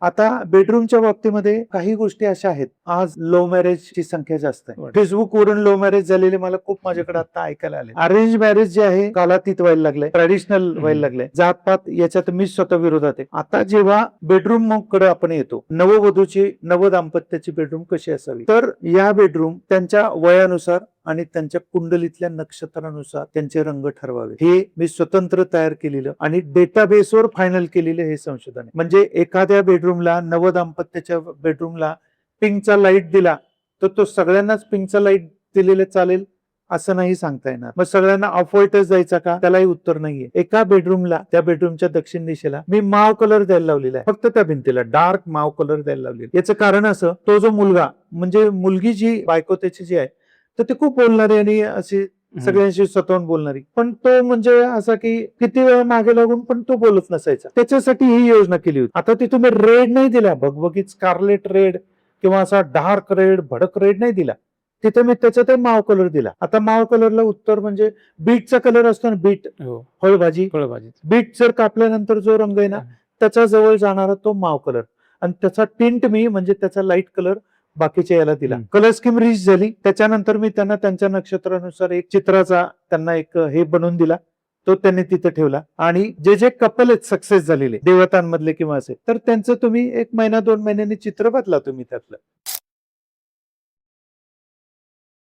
आता बेडरूमच्या बाबतीमध्ये काही गोष्टी अशा आहेत. आज लव्ह मॅरेजची संख्या जास्त आहे. फेसबुक वरून लव्ह मॅरेज झालेले मला खूप माझ्याकडे आता ऐकायला आले. अरेंज मॅरेज जे आहे कालातीत व्हायला लागलंय, ट्रॅडिशनल व्हायला लागलंय. जातपात याच्यात मी स्वतः विरोधात आहे. आता जेव्हा बेडरूम कडे आपण येतो, नववधूची नवदाम्पत्याची बेडरूम कशी असावी, तर या बेडरूम त्यांच्या वयानुसार आणि त्यांच्या कुंडलीतल्या नक्षत्रानुसार त्यांचे रंग ठरवावे. हे मी स्वतंत्र तयार केलेलं आणि डेटाबेसवर फायनल केलेलं हे संशोधन आहे. म्हणजे एखाद्या बेडरूमला, नवदाम्पत्याच्या बेडरूमला पिंकचा लाईट दिला तर तो सगळ्यांनाच पिंकचा लाईट दिलेला चालेल असं नाही सांगता येणार. मग सगळ्यांना ऑफ व्हाईटच द्यायचा का, त्यालाही उत्तर नाहीये. एका बेडरूमला, त्या बेडरूमच्या दक्षिण दिशेला मी माव कलर द्यायला लावलेला आहे. फक्त त्या भिंतीला डार्क माव कलर द्यायला लावलेला. याचं कारण असं, तो जो मुलगा म्हणजे मुलगी जी बायको त्याची जी आहे, तर ते खूप बोलणारी आणि अशी सगळ्यांशी स्वतःहून बोलणारी, पण तो म्हणजे असा की किती वेळा मागे लागून पण तो बोलत नसायचा. त्याच्यासाठी ही योजना केली होती. आता ती तुम्ही रेड नाही दिला, भगभगीत स्कारलेट रेड किंवा असा डार्क रेड, भडक रेड नाही दिला. तिथे मी त्याच्यात माव कलर दिला. आता माव कलरला उत्तर म्हणजे बीटचा कलर असतो ना, बीट फळभाजी, बीट जर कापल्यानंतर जो रंग आहे ना, त्याच्या जवळ जाणारा तो माव कलर, आणि त्याचा टिंट मी म्हणजे त्याचा लाईट कलर बाकीच्या याला दिला. कलर स्कीम रीच झाली. त्याच्यानंतर मी त्यांना त्यांच्या नक्षत्रानुसार एक चित्राचा त्यांना एक हे बनवून दिला, तो त्यांनी तिथे ठेवला. आणि जे जे कपल आहेत सक्सेस झालेले देवतांमधले किंवा असे, तर त्यांचं तुम्ही 1 महिना 2 महिन्यांनी चित्र बदला तुम्ही त्यातलं.